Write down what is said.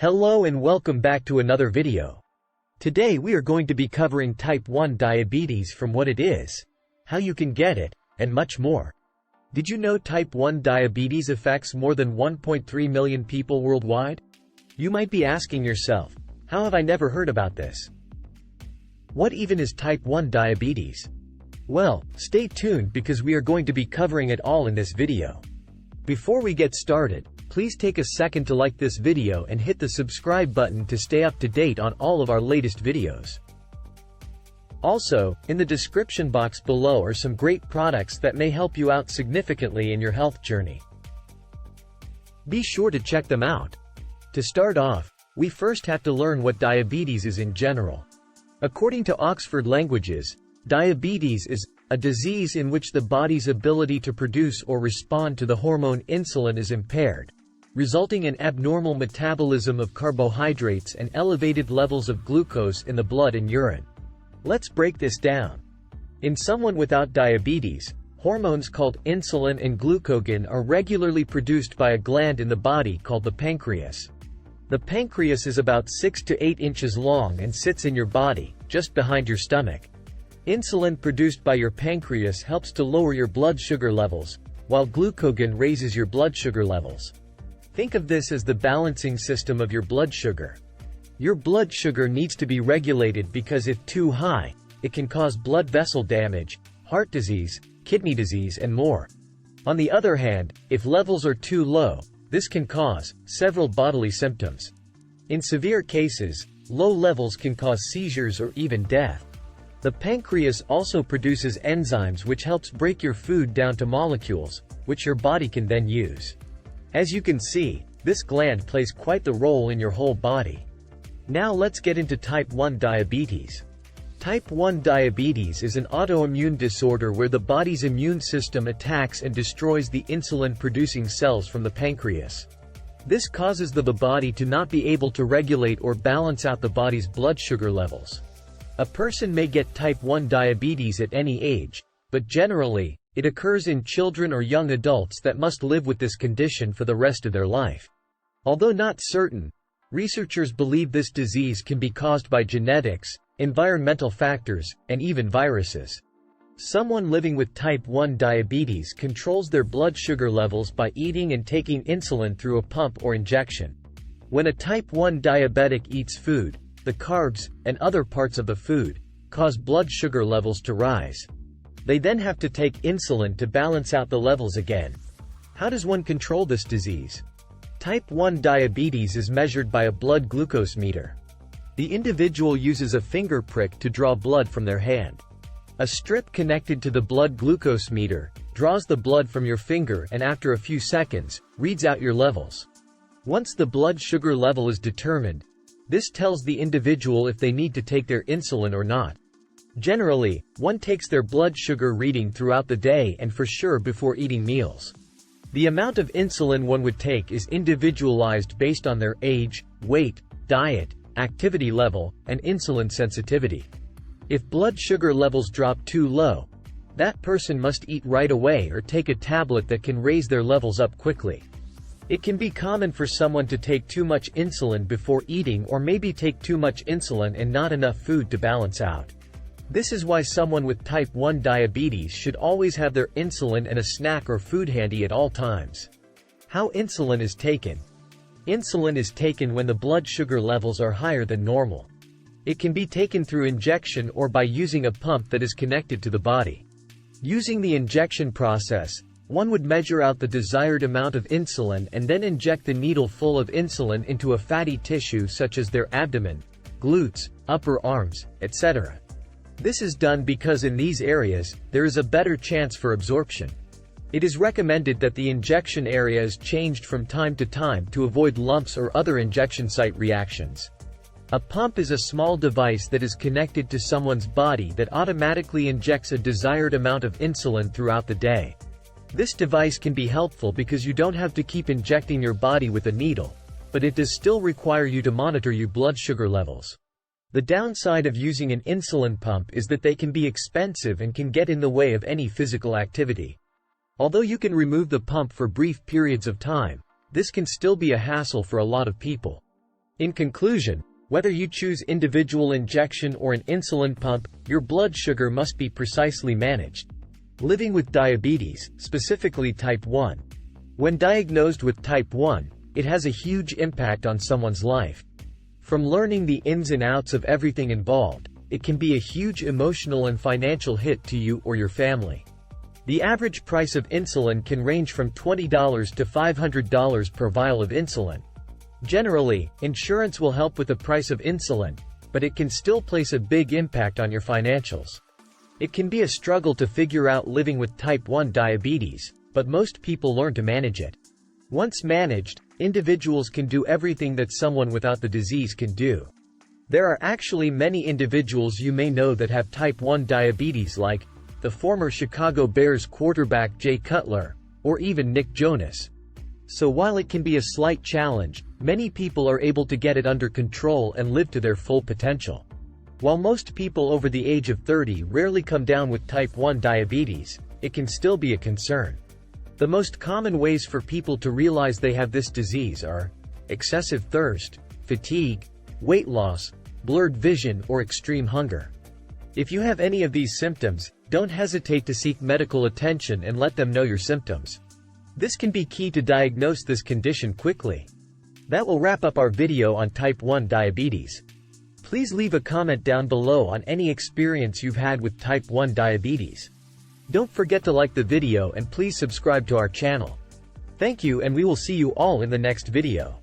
Hello and welcome back to another video. Today we are going to be covering type 1 diabetes, from what it is, how you can get it, and much more. Did you know type 1 diabetes affects more than 1.3 million people worldwide? You might be asking yourself, how have I never heard about this? What even is type 1 diabetes? Well, stay tuned because we are going to be covering it all in this video. Before we get started, please take a second to like this video and hit the subscribe button to stay up to date on all of our latest videos. Also, in the description box below are some great products that may help you out significantly in your health journey. Be sure to check them out. To start off, we first have to learn what diabetes is in general. According to Oxford Languages, diabetes is a disease in which the body's ability to produce or respond to the hormone insulin is impaired, resulting in abnormal metabolism of carbohydrates and elevated levels of glucose in the blood and urine. Let's break this down. In someone without diabetes, hormones called insulin and glucagon are regularly produced by a gland in the body called the pancreas. The pancreas is about 6 to 8 inches long and sits in your body, just behind your stomach. Insulin produced by your pancreas helps to lower your blood sugar levels, while glucagon raises your blood sugar levels. Think of this as the balancing system of your blood sugar. Your blood sugar needs to be regulated because if too high, it can cause blood vessel damage, heart disease, kidney disease and more. On the other hand, if levels are too low, this can cause several bodily symptoms. In severe cases, low levels can cause seizures or even death. The pancreas also produces enzymes which helps break your food down to molecules, which your body can then use. As you can see, this gland plays quite the role in your whole body. Now let's get into type 1 diabetes. Type 1 diabetes is an autoimmune disorder where the body's immune system attacks and destroys the insulin-producing cells from the pancreas. This causes the body to not be able to regulate or balance out the body's blood sugar levels. A person may get type 1 diabetes at any age, but generally, it occurs in children or young adults that must live with this condition for the rest of their life. Although not certain, researchers believe this disease can be caused by genetics, environmental factors, and even viruses. Someone living with type 1 diabetes controls their blood sugar levels by eating and taking insulin through a pump or injection. When a type 1 diabetic eats food, the carbs, and other parts of the food, cause blood sugar levels to rise. They then have to take insulin to balance out the levels again. How does one control this disease? Type 1 diabetes is measured by a blood glucose meter. The individual uses a finger prick to draw blood from their hand. A strip connected to the blood glucose meter draws the blood from your finger and after a few seconds, reads out your levels. Once the blood sugar level is determined, this tells the individual if they need to take their insulin or not. Generally, one takes their blood sugar reading throughout the day and for sure before eating meals. The amount of insulin one would take is individualized based on their age, weight, diet, activity level, and insulin sensitivity. If blood sugar levels drop too low, that person must eat right away or take a tablet that can raise their levels up quickly. It can be common for someone to take too much insulin before eating or maybe take too much insulin and not enough food to balance out. This is why someone with type 1 diabetes should always have their insulin and a snack or food handy at all times. How insulin is taken. Insulin is taken when the blood sugar levels are higher than normal. It can be taken through injection or by using a pump that is connected to the body. Using the injection process, one would measure out the desired amount of insulin and then inject the needle full of insulin into a fatty tissue such as their abdomen, glutes, upper arms, etc. This is done because in these areas, there is a better chance for absorption. It is recommended that the injection area is changed from time to time to avoid lumps or other injection site reactions. A pump is a small device that is connected to someone's body that automatically injects a desired amount of insulin throughout the day. This device can be helpful because you don't have to keep injecting your body with a needle, but it does still require you to monitor your blood sugar levels. The downside of using an insulin pump is that they can be expensive and can get in the way of any physical activity. Although you can remove the pump for brief periods of time, this can still be a hassle for a lot of people. In conclusion, whether you choose individual injection or an insulin pump, your blood sugar must be precisely managed. Living with diabetes, specifically type 1. When diagnosed with type 1, it has a huge impact on someone's life. From learning the ins and outs of everything involved, it can be a huge emotional and financial hit to you or your family. The average price of insulin can range from $20 to $500 per vial of insulin. Generally, insurance will help with the price of insulin, but it can still place a big impact on your financials. It can be a struggle to figure out living with type 1 diabetes, but most people learn to manage it. Once managed, individuals can do everything that someone without the disease can do. There are actually many individuals you may know that have type 1 diabetes, like the former Chicago Bears quarterback Jay Cutler, or even Nick Jonas. So while it can be a slight challenge, many people are able to get it under control and live to their full potential. While most people over the age of 30 rarely come down with type 1 diabetes, it can still be a concern. The most common ways for people to realize they have this disease are excessive thirst, fatigue, weight loss, blurred vision, or extreme hunger. If you have any of these symptoms, don't hesitate to seek medical attention and let them know your symptoms. This can be key to diagnose this condition quickly. That will wrap up our video on type 1 diabetes. Please leave a comment down below on any experience you've had with type 1 diabetes. Don't forget to like the video and please subscribe to our channel. Thank you, and we will see you all in the next video.